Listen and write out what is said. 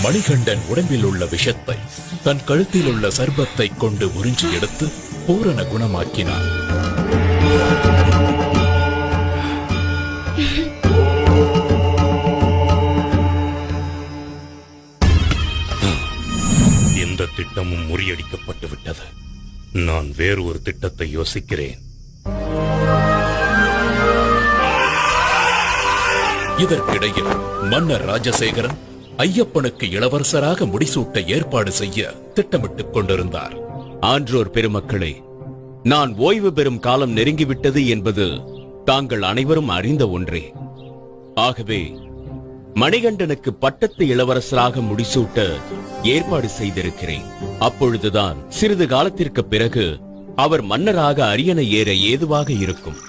மணிகண்டன் உடம்பில் உள்ள விஷத்தை தன் கழுத்தில் உள்ள சர்பத்தை கொண்டு உறிஞ்சி எடுத்து பூரண குணமாக்கினான். இந்த திட்டமும் முறியடிக்கப்பட்டு விட்டது. நான் வேறு ஒரு திட்டத்தை யோசிக்கிறேன். இதற்கிடையில் மன்னர் ராஜசேகரன் ஐயப்பனுக்கு இளவரசராக முடிசூட்ட ஏற்பாடு செய்ய திட்டமிட்டுக் கொண்டிருந்தார். ஆன்றோர் பெருமக்களே, நான் ஓய்வு பெறும் காலம் நெருங்கிவிட்டது என்பது தாங்கள் அனைவரும் அறிந்த ஒன்றே. ஆகவே மணிகண்டனுக்கு பட்டத்து இளவரசராக முடிசூட்ட ஏற்பாடு செய்திருக்கிறேன். அப்பொழுதுதான் சிறிது காலத்திற்கு பிறகு அவர் மன்னராக அரியணை ஏற ஏதுவாக இருக்கும்.